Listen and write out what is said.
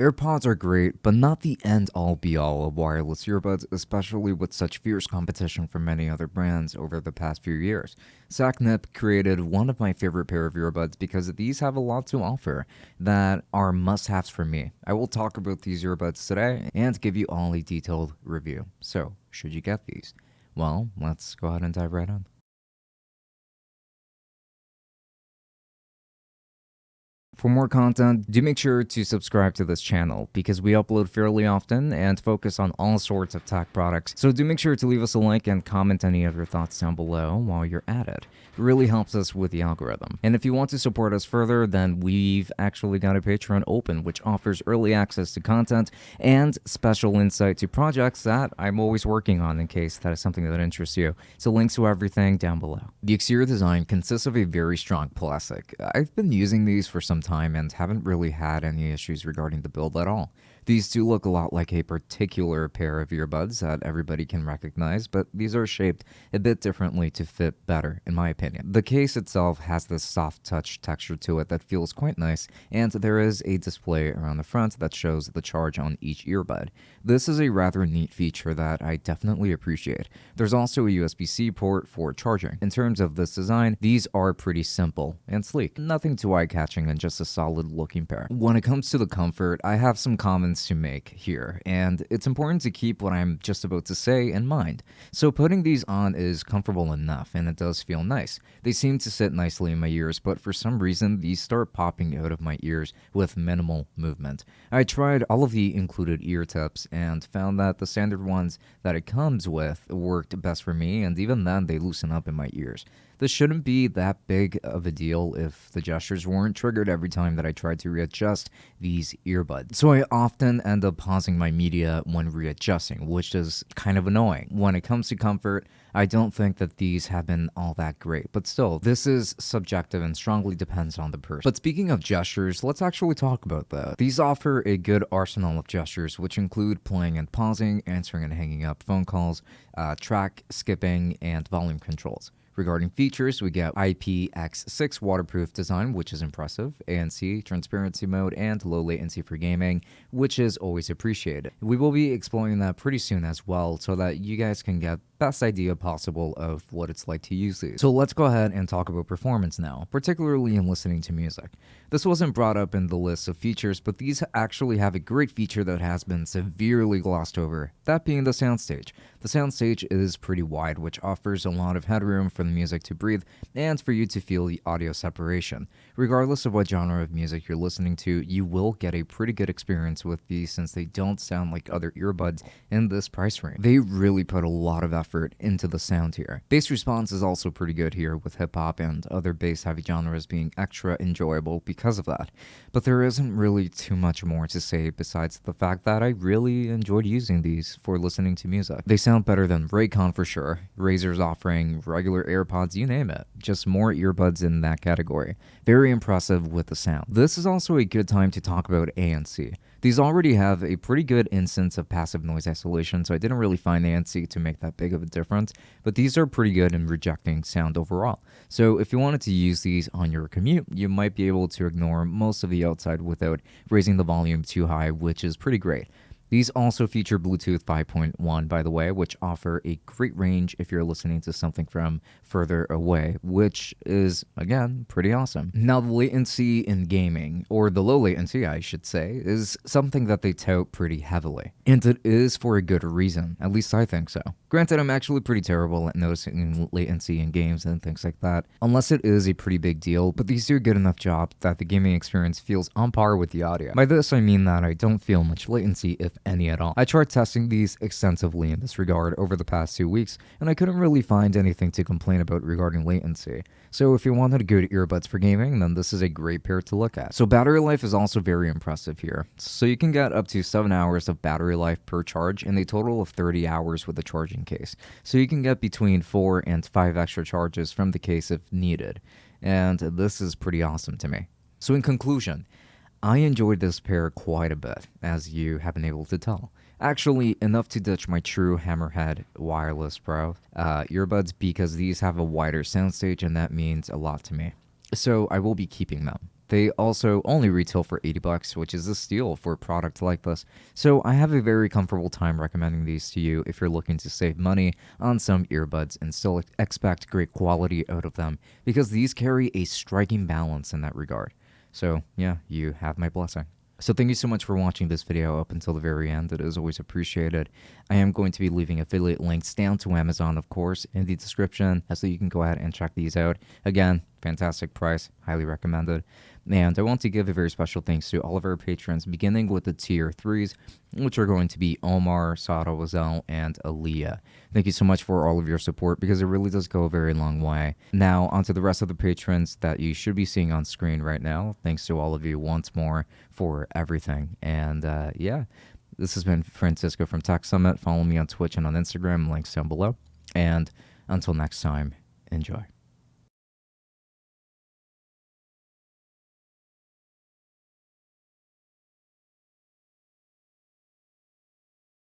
AirPods are great, but not the end-all be-all of wireless earbuds, especially with such fierce competition from many other brands over the past few years. Saknip created one of my favorite pair of earbuds because these have a lot to offer that are must-haves for me. I will talk about these earbuds today and give you all a detailed review. So, should you get these? Well, let's go ahead and dive right in. For more content, do make sure to subscribe to this channel because we upload fairly often and focus on all sorts of tech products. So do make sure to leave us a like and comment any of your thoughts down below while you're at it. It really helps us with the algorithm. And if you want to support us further, then we've actually got a Patreon open, which offers early access to content and special insight to projects that I'm always working on in case that is something that interests you. So links to everything down below. The exterior design consists of a very strong plastic. I've been using these for some time and haven't really had any issues regarding the build at all. These do look a lot like a particular pair of earbuds that everybody can recognize, but these are shaped a bit differently to fit better, in my opinion. The case itself has this soft touch texture to it that feels quite nice, and there is a display around the front that shows the charge on each earbud. This is a rather neat feature that I definitely appreciate. There's also a USB-C port for charging. In terms of this design, these are pretty simple and sleek. Nothing too eye-catching and just a solid looking pair. When it comes to the comfort, I have some comments to make here, and it's important to keep what I'm just about to say in mind. So putting these on is comfortable enough, and it does feel nice. They seem to sit nicely in my ears, but for some reason, these start popping out of my ears with minimal movement. I tried all of the included ear tips and found that the standard ones that it comes with worked best for me, and even then they loosen up in my ears. This shouldn't be that big of a deal if the gestures weren't triggered every time that I tried to readjust these earbuds. So I often end up pausing my media when readjusting, which is kind of annoying. When it comes to comfort, I don't think that these have been all that great, but still, this is subjective and strongly depends on the person. But speaking of gestures, let's actually talk about that. These offer a good arsenal of gestures, which include playing and pausing, answering and hanging up phone calls, track skipping, and volume controls. Regarding features, we get IPX6 waterproof design, which is impressive, ANC, transparency mode, and low latency for gaming, which is always appreciated. We will be exploring that pretty soon as well so that you guys can get best idea possible of what it's like to use these. So let's go ahead and talk about performance now, particularly in listening to music. This wasn't brought up in the list of features, but these actually have a great feature that has been severely glossed over, that being the soundstage. The soundstage is pretty wide, which offers a lot of headroom for the music to breathe and for you to feel the audio separation. Regardless of what genre of music you're listening to, you will get a pretty good experience with these since they don't sound like other earbuds in this price range. They really put a lot of effort into the sound here. Bass response is also pretty good here, with hip-hop and other bass-heavy genres being extra enjoyable because of that. But there isn't really too much more to say besides the fact that I really enjoyed using these for listening to music. They sound better than Raycon for sure, Razer's offering, regular AirPods, you name it. Just more earbuds in that category. Very impressive with the sound. This is also a good time to talk about ANC. These already have a pretty good instance of passive noise isolation, so I didn't really find ANC to make that big of a difference, but these are pretty good in rejecting sound overall. So if you wanted to use these on your commute, you might be able to ignore most of the outside without raising the volume too high, which is pretty great. These also feature Bluetooth 5.1, by the way, which offer a great range if you're listening to something from further away, which is, again, pretty awesome. Now, the latency in gaming, or the low latency, I should say, is something that they tout pretty heavily. And it is for a good reason, at least I think so. Granted, I'm actually pretty terrible at noticing latency in games and things like that, unless it is a pretty big deal, but these do a good enough job that the gaming experience feels on par with the audio. By this, I mean that I don't feel much latency, if any at all. I tried testing these extensively in this regard over the past 2 weeks, and I couldn't really find anything to complain about regarding latency. So if you wanted good earbuds for gaming, then this is a great pair to look at. So battery life is also very impressive here. So you can get up to 7 hours of battery life per charge and a total of 30 hours with the charging case. So you can get between 4 and 5 extra charges from the case if needed. And this is pretty awesome to me. So in conclusion, I enjoyed this pair quite a bit, as you have been able to tell. Actually, enough to ditch my true Hammerhead Wireless Pro earbuds because these have a wider soundstage and that means a lot to me. So I will be keeping them. They also only retail for 80 bucks, which is a steal for a product like this. So I have a very comfortable time recommending these to you if you're looking to save money on some earbuds and still expect great quality out of them, because these carry a striking balance in that regard. So yeah, you have my blessing. So thank you so much for watching this video up until the very end. It is always appreciated. I am going to be leaving affiliate links down to Amazon, of course, in the description, so you can go ahead and check these out. Again, fantastic price, highly recommended. And I want to give a very special thanks to all of our patrons, beginning with the tier 3s, which are going to be Omar, Sada Wazel, and Aaliyah. Thank you so much for all of your support, because it really does go a very long way. Now, onto the rest of the patrons that you should be seeing on screen right now. Thanks to all of you once more for everything. And yeah, this has been Francisco from Tech Summit. Follow me on Twitch and on Instagram, links down below. And until next time, enjoy.